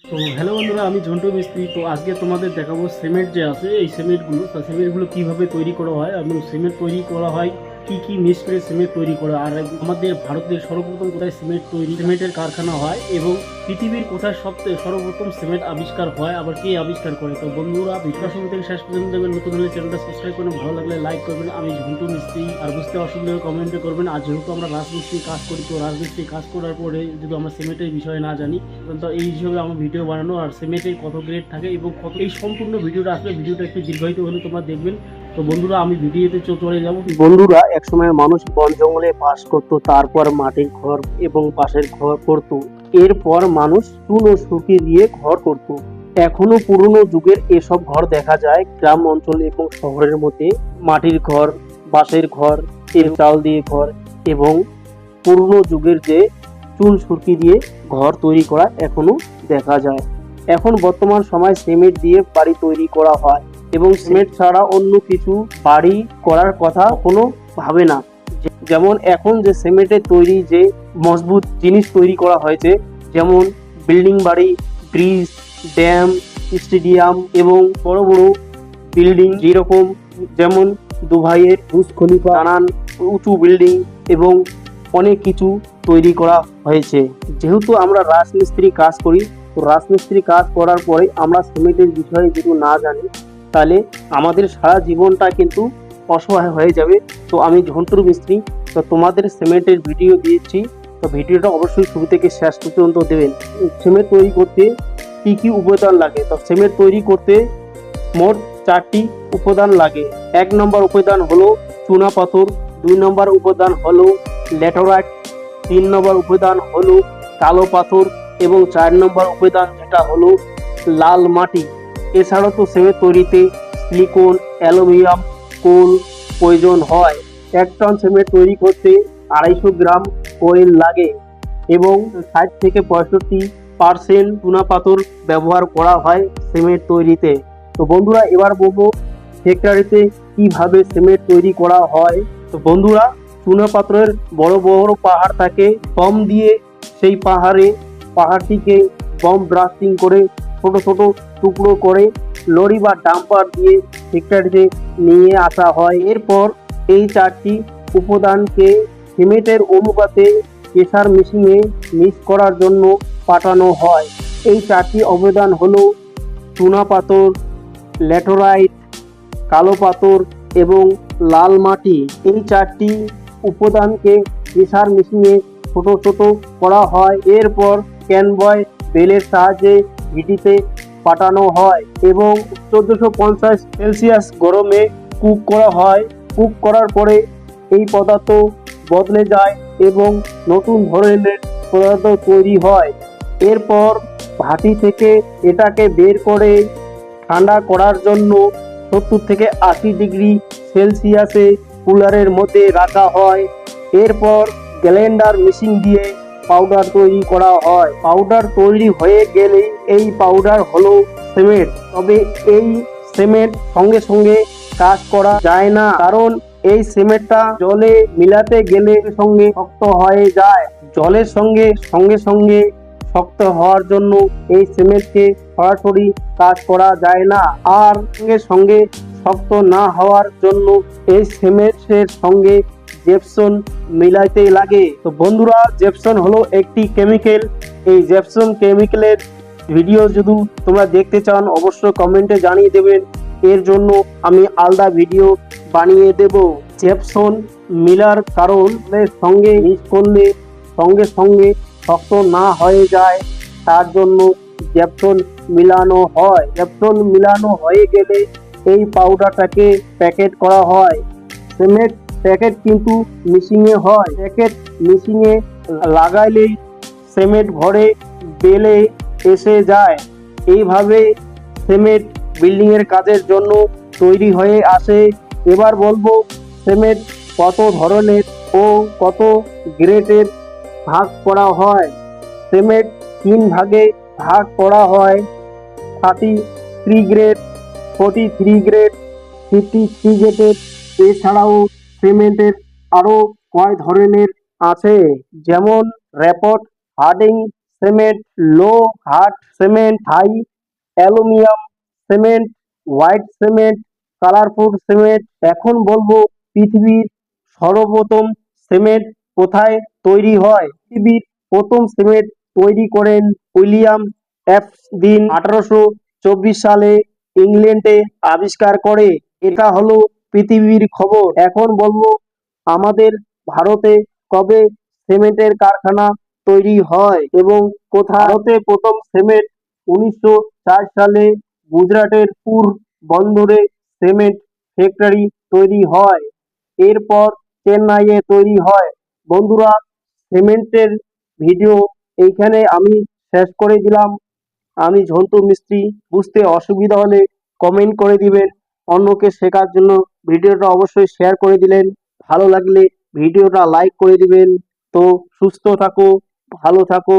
তো হ্যালো বন্ধুরা, আমি ঝন্টু মিস্ত্রি। তো আজকে তোমাদের দেখাবো সিমেন্ট যে আছে এই সিমেন্টগুলো কিভাবে তৈরি করা হয় এবং সিমেন্ট তৈরি করা হয় কি কি মিক্স করে সিমেন্ট তৈরি করা। আর আমাদের ভারতের সর্বপ্রথম কোথায় সিমেন্টের কারখানা হয় এবং পৃথিবীর কোথায় সর্বপ্রথম সিমেন্ট আবিষ্কার হয়, আবার কে আবিষ্কার করে। তো বন্ধুরা, ভিডিও শুরু থেকে শেষ পর্যন্ত দেখবেন। নতুন হলে চ্যানেলটা সাবস্ক্রাইব করবেন, ভালো লাগলে লাইক করবেন। আমি ঝন্টু মিস্ত্রি, আর বুঝতে অসুবিধা হলে কমেন্টে করবেন। আর যেহেতু আমরা রাজমিস্ত্রি কাজ করি, তো রাজমিস্ত্রি কাজ করার পরে যদি আমরা সিমেন্টের বিষয়ে না জানি, তো এই হিসেবে আমার ভিডিও বানানো। আর সিমেন্টের কত গ্রেড থাকে এবং কত, এই সম্পূর্ণ ভিডিওটা আসলে ভিডিওটা একটু দীর্ঘায়িত হলে তোমরা দেখবেন। তো বন্ধুরা, আমি ভিডিওতে চলে যাবো। বন্ধুরা, একসময় মানুষ বন জঙ্গলে বাস করতো, তারপর মাটির ঘর এবং বাঁশের ঘর করতো। এরপর মানুষ চুন ও সুরকি দিয়ে ঘর করত। এখনো পুরনো যুগের এসব ঘর দেখা যায় গ্রাম অঞ্চল এবং শহরের মধ্যে। মাটির ঘর, বাঁশের ঘর, এর চাল দিয়ে ঘর এবং পুরনো যুগের যে চুন সুরকি দিয়ে ঘর তৈরি করা এখনো দেখা যায়। এখন বর্তমান সময় সিমেন্ট দিয়ে বাড়ি তৈরি করা হয় এবং সিমেন্ট ছাড়া অন্য কিছু বাড়ি করার কথা কোনো ভাবে না। যেমন এখন যে সিমেন্টের তৈরি যে মজবুত জিনিস তৈরি করা হয়েছে, যেমন বিল্ডিং বাড়ি, ব্রিজ, ড্যাম, স্টেডিয়াম এবং বড় বড় বিল্ডিং, যেরকম যেমন দুবাইয়ের বুর্জ খলিফা, নানান উঁচু বিল্ডিং এবং অনেক কিছু তৈরি করা হয়েছে। যেহেতু আমরা রাজমিস্ত্রি কাজ করি, তো রাজমিস্ত্রি কাজ করার পরে আমরা সিমেন্টের বিষয়ে যদি না জানি, তাহলে আমাদের সারা জীবনটা কিন্তু অসহায় হয়ে যাবে। তো আমি ঝন্টুর মিস্ত্রি, তো তোমাদের সিমেন্টের ভিডিও দিয়েছি। তো ভিডিওটা অবশ্যই শুরু থেকে শেষ পর্যন্ত দেবেন। সিমেন্ট তৈরি করতে কি কি উপাদান লাগে? তো সিমেন্ট তৈরি করতে মোট 4টি উপাদান লাগে। 1 নম্বর উপাদান হলো চুনা পাথর, 2 নম্বর উপাদান হলো ল্যাটেরাইট, 3 নম্বর উপাদান হলো কালো পাথর এবং 4 নম্বর উপাদান যেটা হলো লাল মাটি। এছাড়াও তো সিমেন্ট তৈরিতে সিলিকন, অ্যালুমিনিয়াম, কোল প্রয়োজন হয়। 1 টন সিমেন্ট তৈরি করতে 250 গ্রাম কোয়েল লাগে এবং 60 থেকে 65% চুনাপাথর ব্যবহার করা হয় সিমেন্ট তৈরিতে। তো বন্ধুরা, এবার বলবো ফ্যাক্টরিতে কিভাবে সিমেন্ট তৈরি করা হয়। তো বন্ধুরা, চুনাপাথরের বড় বড় পাহাড় থাকে, বম দিয়ে সেই পাহাড়টিকে বম ব্লাস্টিং করে ছোট ছোট টুকরো করে লরি বা ডাম্পার দিয়ে ফ্যাক্টরিতে নিয়ে আসা হয়। এরপর এই 4টি উপাদানকে সিমেন্টের অনুপাতে প্রেসার মেশিনে মিক্স করার জন্য পাঠানো হয়। এই 4টি উপাদান হলো চুনাপাথর, ল্যাটেরাইট, কালো পাথর এবং লাল মাটি। এই 4টি উপাদানকে প্রেসার মেশিনে ছোট ছোট করা হয়। এরপর ক্যানবয় বেলের সাহায্যে ভিটিতে পাঠানো হয় এবং 1450 সেলসিয়াস গরমে কুক করা হয়। কুক করার পরে এই পদার্থ বদলে যায় এবং নতুন ধরনের পদার্থ তৈরি হয়। এরপর ভাটি থেকে এটাকে বের করে ঠান্ডা করার জন্য 70 থেকে 80 ডিগ্রি সেলসিয়াসে কুলারের মধ্যে রাখা হয়। এরপর গ্রাইন্ডার মেশিন দিয়ে পাউডার তৈরি করা হয়। পাউডার তৈরি হয়ে গেলে এই পাউডার হলো সিমেন্ট। তবে এই সিমেন্ট সঙ্গে সঙ্গে কাজ করা যায় না, কারণ এই সিমেন্টটা জলে মিলাতে গেলে সঙ্গে শক্ত হয়ে যায়। জলের সঙ্গে সঙ্গে সঙ্গে শক্ত হওয়ার জন্য এই সিমেন্টকে সরাসরি কাজ করা যায় না। আর সঙ্গে সঙ্গে শক্ত না হওয়ার জন্য এই সিমেন্টের সঙ্গে জেপসন মিলাইতে লাগে। তো বন্ধুরা, জেপসন হলো একটি কেমিক্যাল। এই জেপসন কেমিক্যালের ভিডিও যদি তোমরা দেখতে চান, অবশ্যই কমেন্টে জানিয়ে দেবেন। এর জন্য আমি আলাদা ভিডিও বানিয়ে দেব। জেপসন মিলার কারণ সঙ্গে মিক্স করলে সঙ্গে সঙ্গে শক্ত না হয়ে যায়, তার জন্য জেপসন মিলানো হয়। জেপসন মিলানো হয়ে গেলে এই পাউডারটাকে প্যাকেট করা হয়। সিমেন্ট প্যাকেট কিন্তু মেশিনে হয়। প্যাকেট মেশিনে লাগাইলেই সিমেন্ট ঘরে বেলে এসে যায়। এইভাবে সিমেন্ট বিল্ডিং এর কাজের জন্য তৈরি হয়ে আসে। এবার বলবো সিমেন্ট কত ধরনের ও কত গ্রেডের ভাগ করা হয়। সিমেন্ট 3 ভাগে ভাগ করা হয়: 33 গ্রেড, 43 গ্রেড, 53 গ্রেডের। এছাড়াও সিমেন্টের আরো কয় ধরনের আছে, যেমন rapid, hardening, cement, low hard cement, high aluminium cement, white cement, colourful cement. এখন বলবো পৃথিবীর সর্বপ্রথম সিমেন্ট কোথায় তৈরি হয়। পৃথিবীর প্রথম সিমেন্ট তৈরি করেন উইলিয়াম এফ দিন 1824 সালে ইংল্যান্ডে আবিষ্কার করে। এটা হলো পৃথিবীর খবর। এখন বলবো আমাদের ভারতে কবে সিমেন্টের কারখানা তৈরি হয় এবং কোথায়। ভারতে প্রথম সিমেন্ট 1904 সালে গুজরাটের পুর বন্দরে সিমেন্ট ফ্যাক্টরি তৈরি হয়। এরপর চেন্নাইয়ে তৈরি হয়। বন্ধুরা, সিমেন্টের ভিডিও এইখানে আমি শেষ করে দিলাম। আমি ঝন্টু মিস্ত্রি। বুঝতে অসুবিধা হলে কমেন্ট করে দিবেন। অন্যকে শেখার জন্য ভিডিওটা অবশ্যই শেয়ার করে দিলেন। ভালো লাগলে ভিডিওটা লাইক করে দিবেন। তো সুস্থ থাকো, ভালো থাকো।